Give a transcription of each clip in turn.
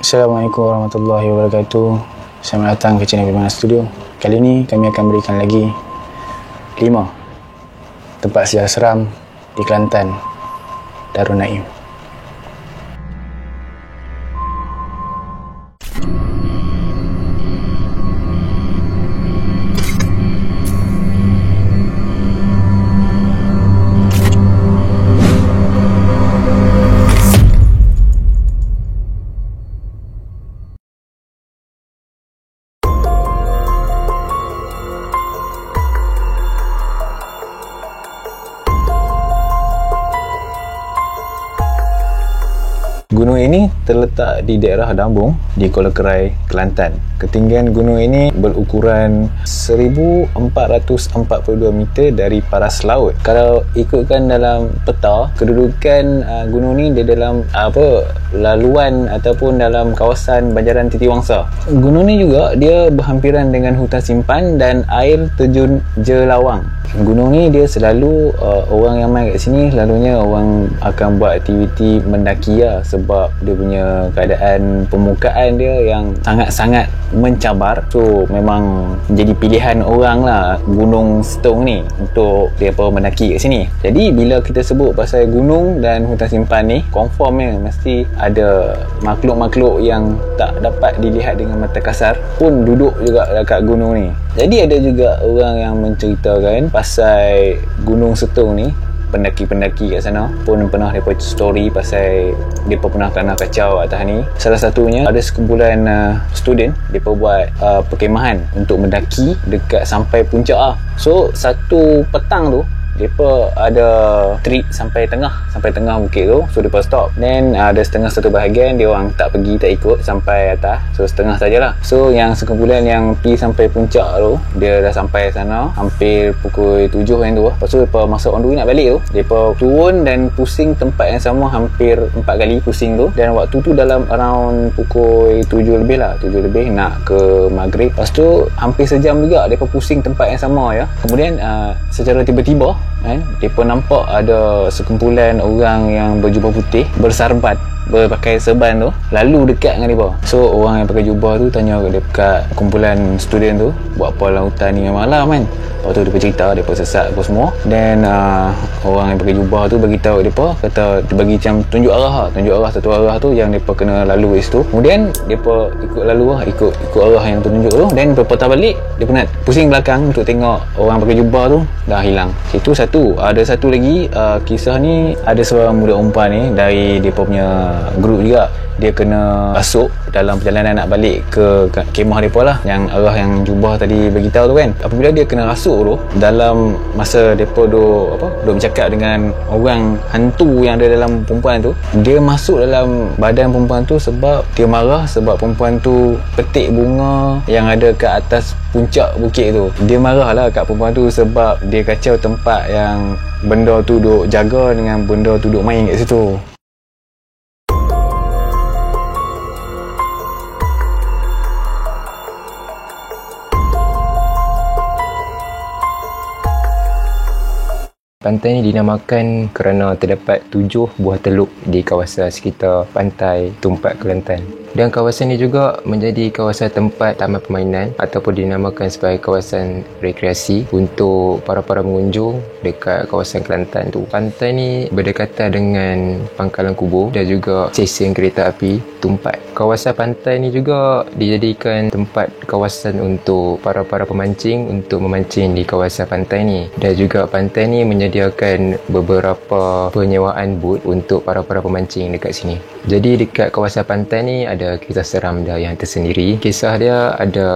Assalamualaikum warahmatullahi wabarakatuh. Selamat datang ke channel Bimana Studio. Kali ini kami akan berikan lagi 5 tempat sejarah seram di Kelantan, Darul Naim. Gunung ini terletak di daerah Dambung di Kuala Kerai, Kelantan. Ketinggian gunung ini berukuran 1442 meter dari paras laut. Kalau ikutkan dalam peta, kedudukan gunung ini dia dalam laluan ataupun dalam kawasan Banjaran Titiwangsa. Gunung ini juga dia berhampiran dengan hutan simpan dan air terjun Jelawang. Gunung ni dia selalu orang yang main kat sini selalunya orang akan buat aktiviti mendaki lah, sebab dia punya keadaan permukaan dia yang sangat-sangat mencabar. So memang jadi pilihan orang lah Gunung Setong ni untuk dia mendaki kat sini. Jadi bila kita sebut pasal gunung dan hutan simpan ni, confirmnya mesti ada makhluk-makhluk yang tak dapat dilihat dengan mata kasar pun duduk juga dekat gunung ni. Jadi ada juga orang yang menceritakan pasal Gunung Setong ni, pendaki-pendaki kat sana pun pernah mereka story pasal mereka pernah kena kacau atas ni. Salah satunya ada sekumpulan student mereka buat perkemahan untuk mendaki dekat sampai puncak lah. So satu petang tu mereka ada trip sampai tengah bukit tu. So mereka stop, then ada satu bahagian dia orang tak pergi, tak ikut sampai atas, so setengah sajalah. So yang sekumpulan yang pergi sampai puncak tu, dia dah sampai sana hampir pukul 7 yang tu. Lepas tu mereka masuk on the way nak balik tu, mereka turun dan pusing tempat yang sama hampir 4 kali pusing tu. Dan waktu tu dalam around pukul 7 lebih lah, 7 lebih nak ke maghrib. Lepas tu hampir sejam juga mereka pusing tempat yang sama ya. Kemudian secara tiba-tiba mereka nampak ada sekumpulan orang yang berjubah putih bersarbat, berpakai serban tu lalu dekat dengan mereka. So orang yang pakai jubah tu tanya dekat kumpulan student tu, buat apa dalam hutan ni malam kan. Lepas tu mereka cerita mereka sesat apa semua. Dan orang yang pakai jubah tu bagi tahu mereka, kata dia bagi macam tunjuk arah satu arah tu yang mereka kena lalu kat situ. Kemudian mereka ikut lalu lah, ikut arah yang tunjuk tu. Dan mereka patah balik, mereka nak pusing belakang untuk tengok orang pakai jubah tu dah hilang. Itu satu. Ada satu lagi kisah ni, ada seorang budak umpan ni dari mereka punya grup juga. Dia kena rasuk dalam perjalanan nak balik ke kemah mereka lah, yang arah yang jubah tadi beritahu tu kan. Apabila dia kena rasuk tu, dalam masa mereka duk bercakap dengan orang hantu yang ada dalam perempuan tu, dia masuk dalam badan perempuan tu sebab dia marah sebab perempuan tu petik bunga yang ada kat atas puncak bukit tu. Dia marah lah kat perempuan tu sebab dia kacau tempat yang benda tu duk jaga dengan benda tu duk main kat situ. Pantai ini dinamakan kerana terdapat 7 buah teluk di kawasan sekitar Pantai Tumpat, Kelantan. Dan kawasan ini juga menjadi kawasan tempat taman permainan ataupun dinamakan sebagai kawasan rekreasi untuk para pengunjung dekat kawasan Kelantan tu. Pantai ni berdekatan dengan Pangkalan Kubur dan juga stesen kereta api Tumpat. Kawasan pantai ni juga dijadikan tempat kawasan untuk para pemancing untuk memancing di kawasan pantai ni. Dan juga pantai ni menyediakan beberapa penyewaan bot untuk para pemancing dekat sini. Jadi dekat kawasan pantai ni ada kisah seram dia yang tersendiri. Kisah dia ada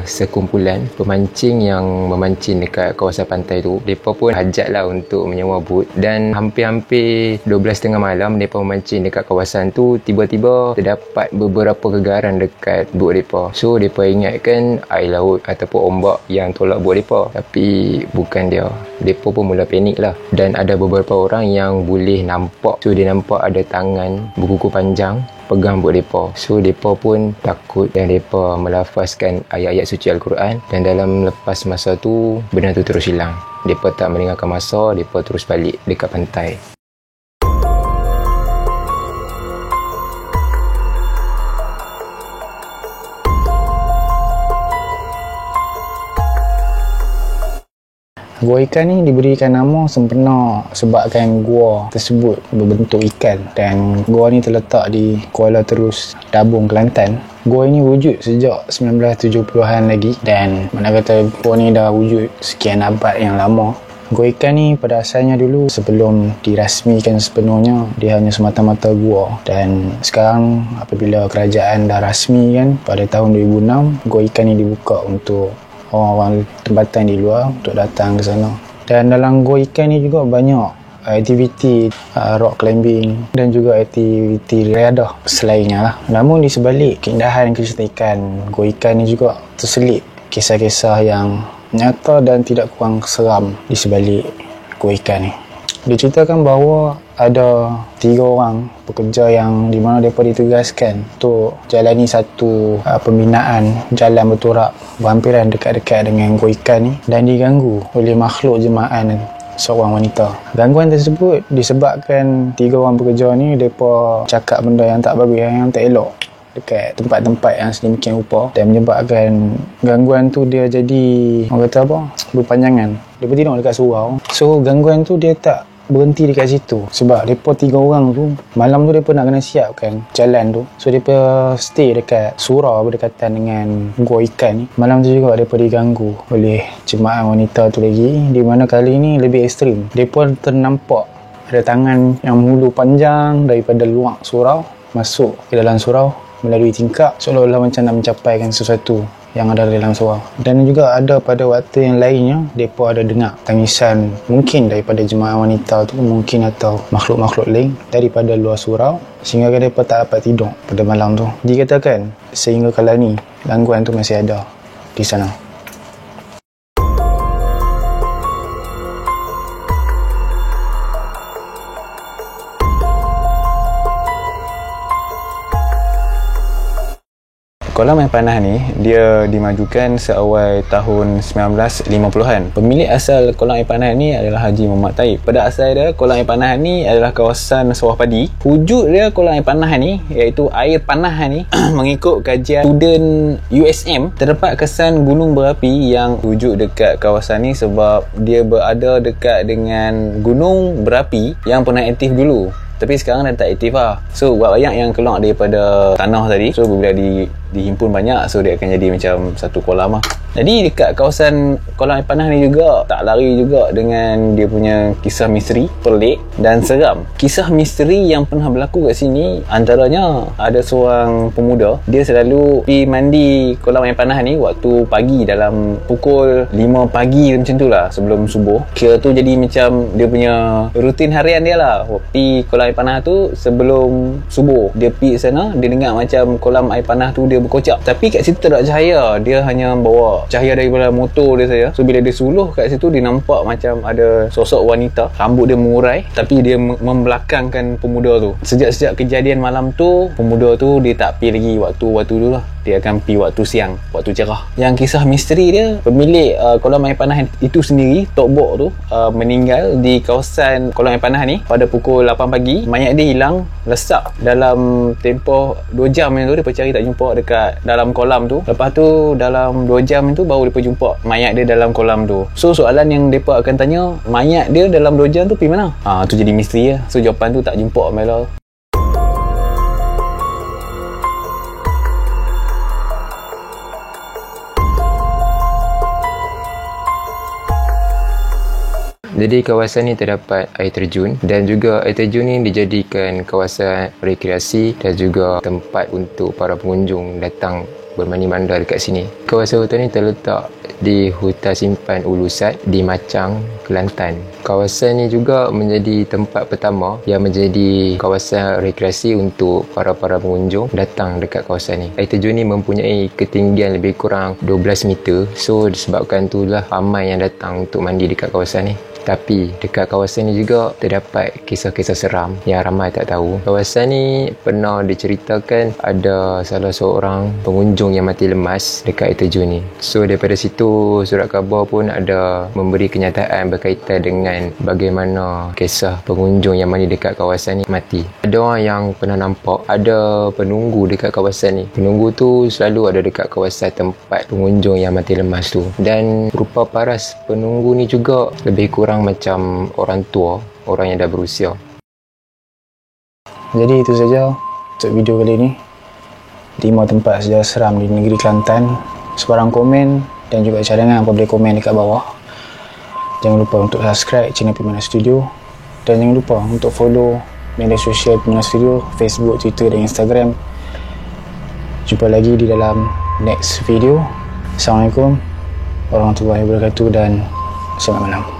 sekumpulan pemancing yang memancing dekat kawasan pantai tu. Mereka pun hajat lah untuk menyewa bot. Dan hampir-hampir 12:30 malam mereka memancing dekat kawasan tu. Tiba-tiba terdapat beberapa gegaran dekat bot mereka. So mereka ingatkan air laut ataupun ombak yang tolak bot mereka. Tapi bukan dia. Mereka pun mula panik lah. Dan ada beberapa orang yang boleh nampak. So dia nampak ada tangan berkuku panjang pegang bot mereka. So mereka pun takut dan mereka melafazkan ayat-ayat suci Al-Quran. Dan dalam lepas masa tu benda tu terus hilang. Mereka tak mendengarkan masa, mereka terus balik dekat pantai. Gua ikan ni diberikan nama sempena sebabkan gua tersebut berbentuk ikan, dan gua ni terletak di Kuala Terus, Dabung, Kelantan. Gua ini wujud sejak 1970-an lagi, dan mana kata gua ni dah wujud sekian abad yang lama. Gua ikan ni pada asalnya dulu sebelum dirasmikan sepenuhnya, dia hanya semata-mata gua, dan sekarang apabila kerajaan dah rasmi kan pada tahun 2006, gua ikan ni dibuka untuk orang-orang tempatan di luar untuk datang ke sana. Dan dalam gua ikan ni juga banyak aktiviti rock climbing dan juga aktiviti riadah selainnya lah. Namun di sebalik keindahan kecantikan gua ikan ni juga terselip kisah-kisah yang nyata dan tidak kurang seram di sebalik gua ikan ni. Diceritakan bahawa ada 3 orang pekerja yang di mana mereka ditugaskan untuk jalani satu pembinaan jalan berturak berhampiran dekat-dekat dengan gua ikan ni, dan diganggu oleh makhluk jemaah seorang wanita. Gangguan tersebut disebabkan 3 orang pekerja ni mereka cakap benda yang tak bagus, yang tak elok dekat tempat-tempat yang sedemikian rupa, dan menyebabkan gangguan tu dia jadi, orang kata apa, berpanjangan. Dia tidur dekat surau. So gangguan tu dia tak berhenti dekat situ, sebab mereka 3 orang tu malam tu mereka nak kena siapkan jalan tu. So mereka stay dekat surau berdekatan dengan gua ikan ni. Malam tu juga mereka diganggu oleh jemaah wanita tu lagi, di mana kali ni lebih ekstrim. Mereka ternampak ada tangan yang menghulu panjang daripada luar surau masuk ke dalam surau melalui tingkap, seolah-olah macam nak mencapaikan sesuatu yang ada dalam surau. Dan juga ada pada waktu yang lainnya mereka ada dengar tangisan, mungkin daripada jemaah wanita tu, mungkin atau makhluk-makhluk lain daripada luar surau, sehingga mereka tak dapat tidur pada malam tu. Dikatakan sehingga kala ni gangguan tu masih ada di sana. Kolam air panah ni dia dimajukan seawal tahun 1950-an. Pemilik asal kolam air panah ni adalah Haji Muhammad Taib. Pada asal dia, kolam air panah ni adalah kawasan sawah padi. Wujud dia kolam air panah ni, iaitu air panah ni mengikut kajian student USM, terdapat kesan gunung berapi yang wujud dekat kawasan ni sebab dia berada dekat dengan gunung berapi yang pernah aktif dulu. Tapi sekarang dah tak aktif lah. So buat banyak yang keluar daripada tanah tadi. So bila dihimpun banyak, so dia akan jadi macam satu kolam lah. Jadi dekat kawasan kolam air panah ni juga tak lari juga dengan dia punya kisah misteri pelik dan seram. Kisah misteri yang pernah berlaku kat sini, antaranya ada seorang pemuda, dia selalu pergi mandi kolam air panah ni waktu pagi, dalam pukul 5 pagi macam tu lah, sebelum subuh. Kira tu jadi macam dia punya rutin harian dia lah, pergi kolam air panah tu sebelum subuh. Dia pergi sana, dia dengar macam kolam air panah tu dia berkocak, tapi kat situ tak ada cahaya. Dia hanya bawa cahaya daripada motor dia saja. So bila dia suluh kat situ, dia nampak macam ada sosok wanita, rambut dia mengurai, tapi dia membelakangkan pemuda tu. Sejak kejadian malam tu, pemuda tu dia tak pergi lagi waktu dulu lah. Dia akan pergi waktu siang, waktu cerah. Yang kisah misteri dia, pemilik kolam air panah itu sendiri, Tok Bok tu, meninggal di kawasan kolam air panah ni pada pukul 8 pagi. Mayat dia hilang, lesak dalam tempoh 2 jam yang tu. Dia cari tak jumpa dekat dalam kolam tu. Lepas tu dalam 2 jam tu baru dia jumpa mayat dia dalam kolam tu. So soalan yang mereka akan tanya, mayat dia dalam 2 jam tu pergi mana? Tu jadi misteri lah. So jawapan tu tak jumpa Mela. Jadi kawasan ni terdapat air terjun, dan juga air terjun ni dijadikan kawasan rekreasi dan juga tempat untuk para pengunjung datang bermandi manda dekat sini. Kawasan hutan ni terletak di Hutan Simpan Ulusat di Macang, Kelantan. Kawasan ni juga menjadi tempat pertama yang menjadi kawasan rekreasi untuk para pengunjung datang dekat kawasan ni. Air terjun ni mempunyai ketinggian lebih kurang 12 meter. So disebabkan itulah ramai yang datang untuk mandi dekat kawasan ni. Tapi dekat kawasan ni juga terdapat kisah-kisah seram yang ramai tak tahu. Kawasan ni pernah diceritakan ada salah seorang pengunjung yang mati lemas dekat air terjun ni. So daripada situ surat khabar pun ada memberi kenyataan berkaitan dengan bagaimana kisah pengunjung yang mandi dekat kawasan ni mati. Ada orang yang pernah nampak ada penunggu dekat kawasan ni. Penunggu tu selalu ada dekat kawasan tempat pengunjung yang mati lemas tu. Dan rupa paras penunggu ni juga lebih kurang macam orang tua, orang yang dah berusia. Jadi itu saja untuk video kali ini. 5 tempat sejarah seram di negeri Kelantan. Sebarang komen dan juga cadangan apa boleh komen dekat bawah. Jangan lupa untuk subscribe channel Permainan Studio. Dan jangan lupa untuk follow media sosial Permainan Studio, Facebook, Twitter dan Instagram. Jumpa lagi di dalam next video. Assalamualaikum warahmatullahi wabarakatuh dan selamat malam.